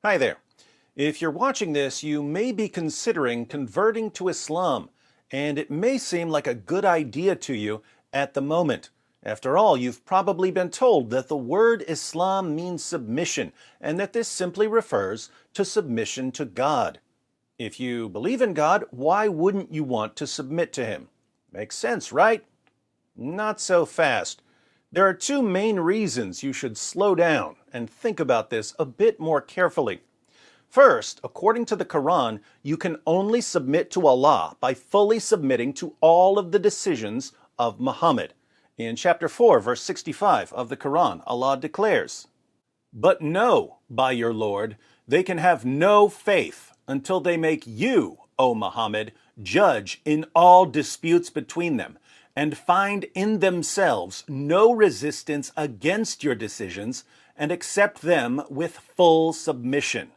Hi there. If you're watching this, you may be considering converting to Islam, and it may seem like a good idea to you at the moment. After all, you've probably been told that the word Islam means submission, and that this simply refers to submission to God. If you believe in God, why wouldn't you want to submit to Him? Makes sense, right? Not so fast. There are two main reasons you should slow down and think about this a bit more carefully. First, according to the Quran, you can only submit to Allah by fully submitting to all of the decisions of Muhammad. In chapter 4, verse 65 of the Quran, Allah declares, "But know, by your Lord, they can have no faith until they make you, O Muhammad, judge in all disputes between them, and find in themselves no resistance against your decisions, and accept them with full submission."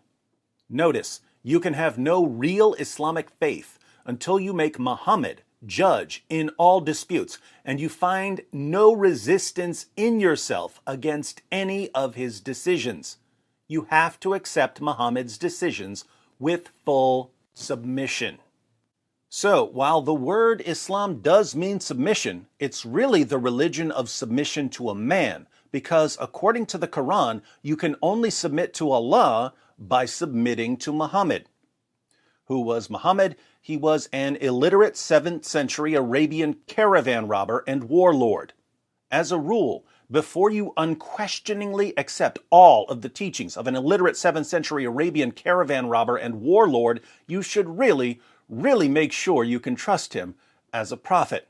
Notice, you can have no real Islamic faith until you make Muhammad judge in all disputes, and you find no resistance in yourself against any of his decisions. You have to accept Muhammad's decisions with full submission. So, while the word Islam does mean submission, it's really the religion of submission to a man, because according to the Quran, you can only submit to Allah by submitting to Muhammad. Who was Muhammad? He was an illiterate 7th century Arabian caravan robber and warlord. As a rule, before you unquestioningly accept all of the teachings of an illiterate 7th century Arabian caravan robber and warlord, you should really make sure you can trust him as a prophet.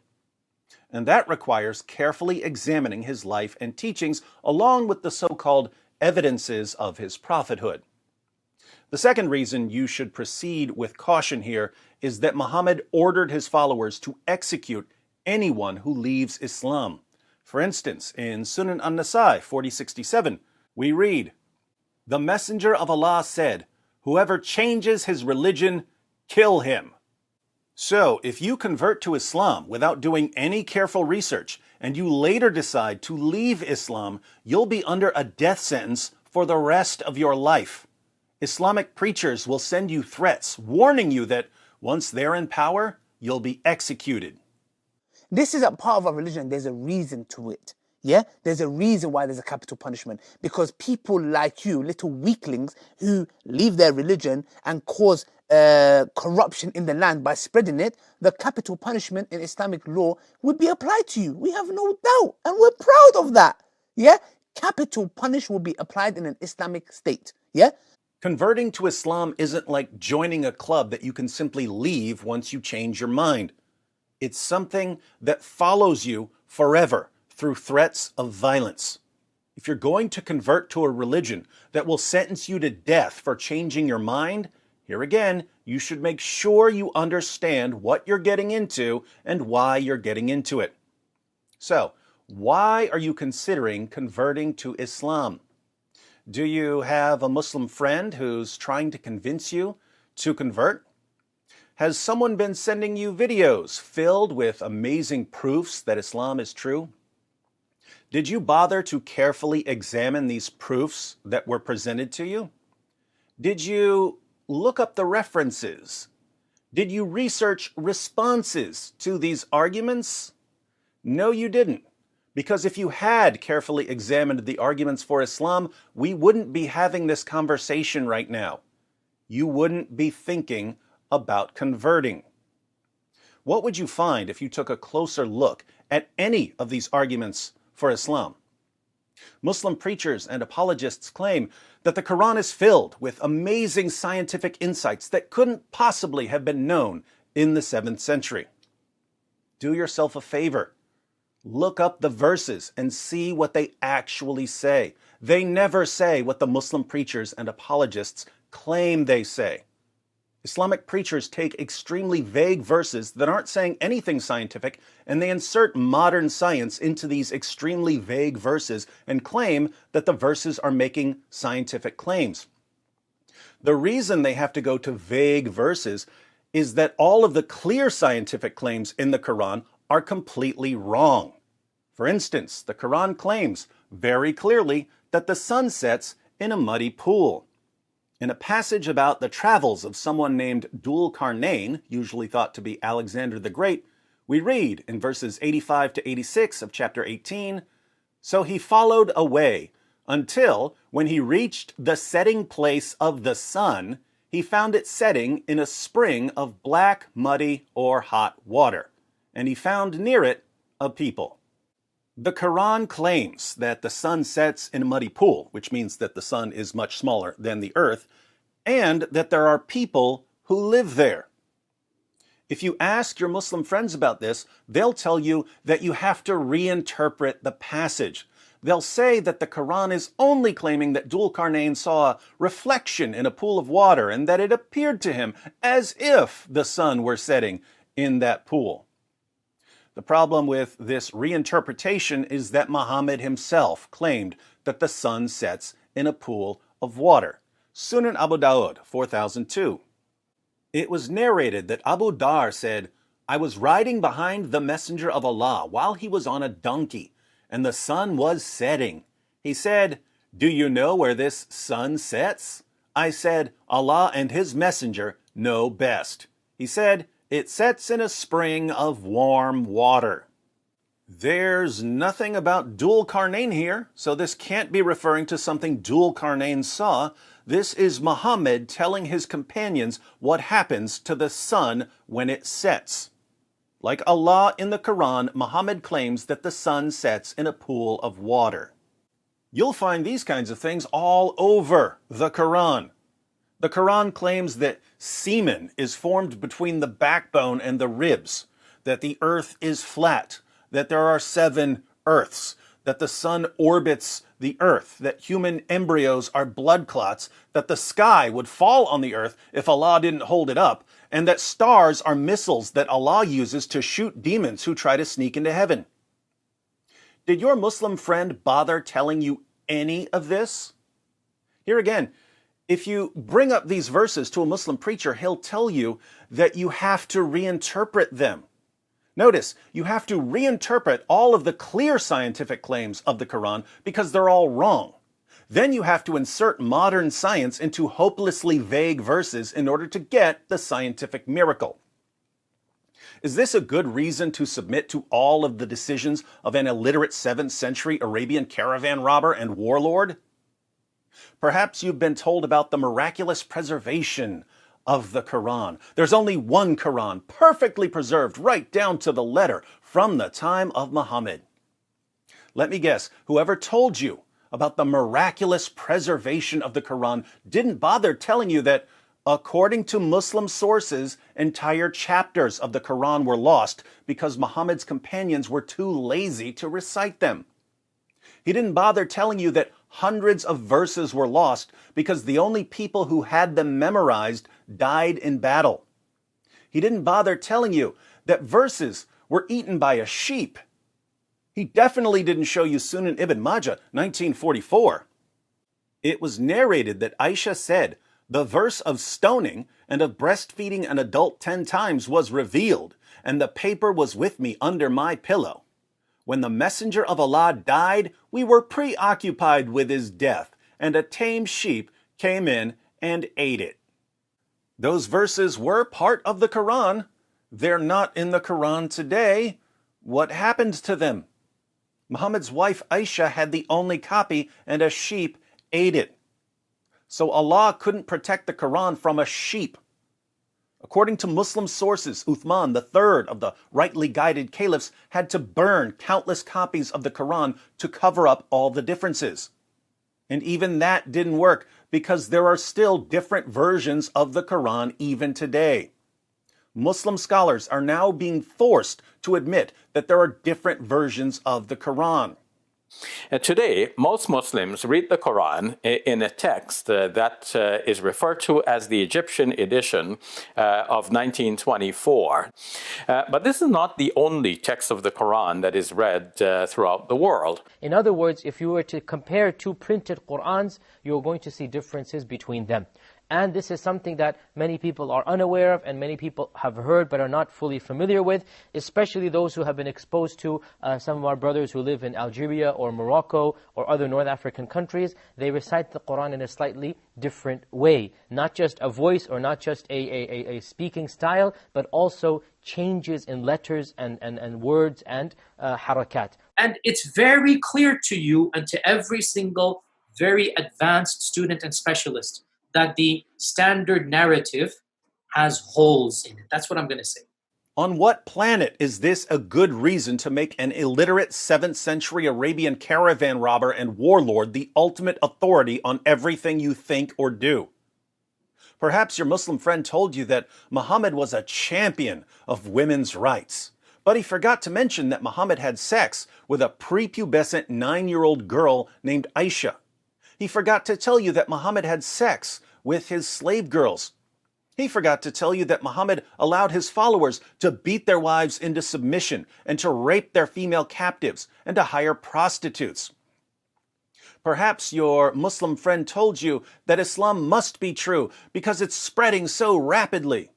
And that requires carefully examining his life and teachings along with the so-called evidences of his prophethood. The second reason you should proceed with caution here is that Muhammad ordered his followers to execute anyone who leaves Islam. For instance, in Sunan an-Nasai 4067, we read, "The Messenger of Allah said, 'Whoever changes his religion, kill him.'" So, if you convert to Islam without doing any careful research, and you later decide to leave Islam, you'll be under a death sentence for the rest of your life. Islamic preachers will send you threats, warning you that once they're in power, you'll be executed. This is a part of our religion. There's a reason to it. Yeah? There's a reason why there's a capital punishment. Because people like you, little weaklings who leave their religion and cause corruption in the land by spreading it, the capital punishment in Islamic law would be applied to you. We have no doubt. And we're proud of that. Yeah? Capital punishment will be applied in an Islamic state. Yeah? Converting to Islam isn't like joining a club that you can simply leave once you change your mind. It's something that follows you forever through threats of violence. If you're going to convert to a religion that will sentence you to death for changing your mind, here again, you should make sure you understand what you're getting into and why you're getting into it. So, why are you considering converting to Islam? Do you have a Muslim friend who's trying to convince you to convert? Has someone been sending you videos filled with amazing proofs that Islam is true? Did you bother to carefully examine these proofs that were presented to you? Did you look up the references? Did you research responses to these arguments? No, you didn't. Because if you had carefully examined the arguments for Islam, we wouldn't be having this conversation right now. You wouldn't be thinking about converting. What would you find if you took a closer look at any of these arguments for Islam? Muslim preachers and apologists claim that the Quran is filled with amazing scientific insights that couldn't possibly have been known in the 7th century. Do yourself a favor. Look up the verses and see what they actually say. They never say what the Muslim preachers and apologists claim they say. Islamic preachers take extremely vague verses that aren't saying anything scientific, and they insert modern science into these extremely vague verses and claim that the verses are making scientific claims. The reason they have to go to vague verses is that all of the clear scientific claims in the Quran are completely wrong. For instance, the Quran claims very clearly that the sun sets in a muddy pool. In a passage about the travels of someone named Dhul Qarnayn, usually thought to be Alexander the Great, we read in verses 85 to 86 of chapter 18, "So he followed away until, when he reached the setting place of the sun, he found it setting in a spring of black, muddy, or hot water, and he found near it a people." The Quran claims that the sun sets in a muddy pool, which means that the sun is much smaller than the earth, and that there are people who live there. If you ask your Muslim friends about this, they'll tell you that you have to reinterpret the passage. They'll say that the Quran is only claiming that Dhul Qarnayn saw a reflection in a pool of water and that it appeared to him as if the sun were setting in that pool. The problem with this reinterpretation is that Muhammad himself claimed that the sun sets in a pool of water. Sunan Abu Dawud 4002. It was narrated that Abu Dar said, "I was riding behind the Messenger of Allah while he was on a donkey, and the sun was setting. He said, 'Do you know where this sun sets?' I said, 'Allah and his messenger know best.' He said, 'It sets in a spring of warm water.'" There's nothing about Dhul Qarnayn here, so this can't be referring to something Dhul Qarnayn saw. This is Muhammad telling his companions what happens to the sun when it sets. Like Allah in the Quran, Muhammad claims that the sun sets in a pool of water. You'll find these kinds of things all over the Quran. The Quran claims that semen is formed between the backbone and the ribs, that the earth is flat, that there are 7 earths, that the sun orbits the earth, that human embryos are blood clots, that the sky would fall on the earth if Allah didn't hold it up, and that stars are missiles that Allah uses to shoot demons who try to sneak into heaven. Did your Muslim friend bother telling you any of this? Here again, if you bring up these verses to a Muslim preacher, he'll tell you that you have to reinterpret them. Notice, you have to reinterpret all of the clear scientific claims of the Quran because they're all wrong. Then you have to insert modern science into hopelessly vague verses in order to get the scientific miracle. Is this a good reason to submit to all of the decisions of an illiterate 7th century Arabian caravan robber and warlord? Perhaps you've been told about the miraculous preservation of the Quran. There's only one Quran, perfectly preserved right down to the letter from the time of Muhammad. Let me guess, whoever told you about the miraculous preservation of the Quran didn't bother telling you that, according to Muslim sources, entire chapters of the Quran were lost because Muhammad's companions were too lazy to recite them. He didn't bother telling you that hundreds of verses were lost because the only people who had them memorized died in battle. He didn't bother telling you that verses were eaten by a sheep. He definitely didn't show you Sunan Ibn Majah, 1944. It was narrated that Aisha said, "The verse of stoning and of breastfeeding an adult 10 times was revealed, and the paper was with me under my pillow. When the Messenger of Allah died, we were preoccupied with his death, and a tame sheep came in and ate it." Those verses were part of the Quran. They're not in the Quran today. What happened to them? Muhammad's wife Aisha had the only copy, and a sheep ate it. So Allah couldn't protect the Quran from a sheep. According to Muslim sources, Uthman, the third of the rightly guided caliphs, had to burn countless copies of the Quran to cover up all the differences. And even that didn't work because there are still different versions of the Quran even today. Muslim scholars are now being forced to admit that there are different versions of the Quran. Today, most Muslims read the Quran in a text that is referred to as the Egyptian edition of 1924. But this is not the only text of the Quran that is read throughout the world. In other words, if you were to compare 2 printed Qur'ans, you're going to see differences between them. And this is something that many people are unaware of and many people have heard but are not fully familiar with, especially those who have been exposed to some of our brothers who live in Algeria or Morocco or other North African countries. They recite the Qur'an in a slightly different way. Not just a voice or not just a speaking style, but also changes in letters and words and harakat. And it's very clear to you and to every single very advanced student and specialist that the standard narrative has holes in it. That's what I'm going to say. On what planet is this a good reason to make an illiterate 7th century Arabian caravan robber and warlord the ultimate authority on everything you think or do? Perhaps your Muslim friend told you that Muhammad was a champion of women's rights. But he forgot to mention that Muhammad had sex with a prepubescent 9-year-old girl named Aisha. He forgot to tell you that Muhammad had sex with his slave girls. He forgot to tell you that Muhammad allowed his followers to beat their wives into submission and to rape their female captives and to hire prostitutes. Perhaps your Muslim friend told you that Islam must be true because it's spreading so rapidly.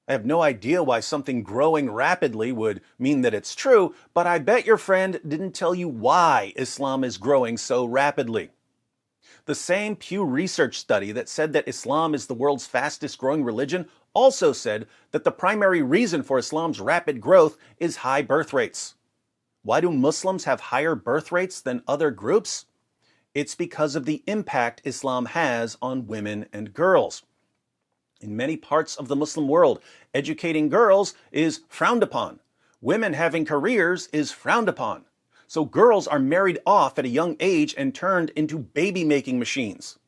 I have no idea why something growing rapidly would mean that it's true, but I bet your friend didn't tell you why Islam is growing so rapidly. The same Pew Research study that said that Islam is the world's fastest growing religion also said that the primary reason for Islam's rapid growth is high birth rates. Why do Muslims have higher birth rates than other groups? It's because of the impact Islam has on women and girls. In many parts of the Muslim world, educating girls is frowned upon. Women having careers is frowned upon. So girls are married off at a young age and turned into baby-making machines.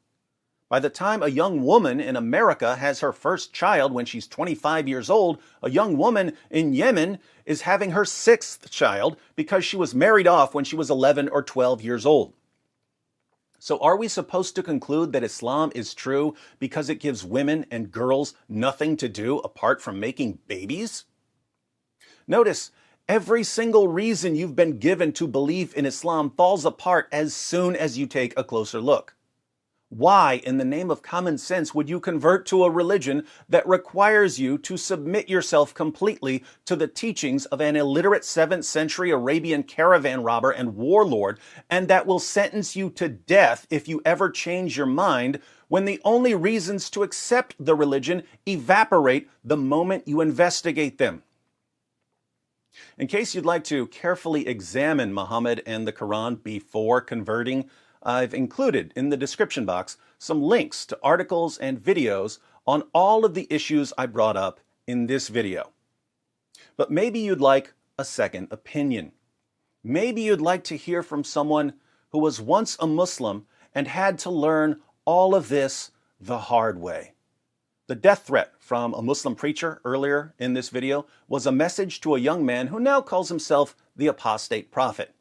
By the time a young woman in America has her first child when she's 25 years old, a young woman in Yemen is having her 6th child because she was married off when she was 11 or 12 years old. So are we supposed to conclude that Islam is true because it gives women and girls nothing to do apart from making babies? Notice, every single reason you've been given to believe in Islam falls apart as soon as you take a closer look. Why, in the name of common sense, would you convert to a religion that requires you to submit yourself completely to the teachings of an illiterate 7th century Arabian caravan robber and warlord, and that will sentence you to death if you ever change your mind, when the only reasons to accept the religion evaporate the moment you investigate them? In case you'd like to carefully examine Muhammad and the Quran before converting, I've included in the description box some links to articles and videos on all of the issues I brought up in this video. But maybe you'd like a second opinion. Maybe you'd like to hear from someone who was once a Muslim and had to learn all of this the hard way. The death threat from a Muslim preacher earlier in this video was a message to a young man who now calls himself the apostate prophet.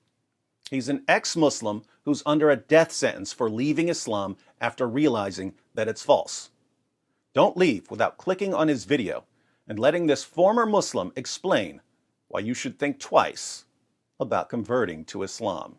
He's an ex-Muslim who's under a death sentence for leaving Islam after realizing that it's false. Don't leave without clicking on his video and letting this former Muslim explain why you should think twice about converting to Islam.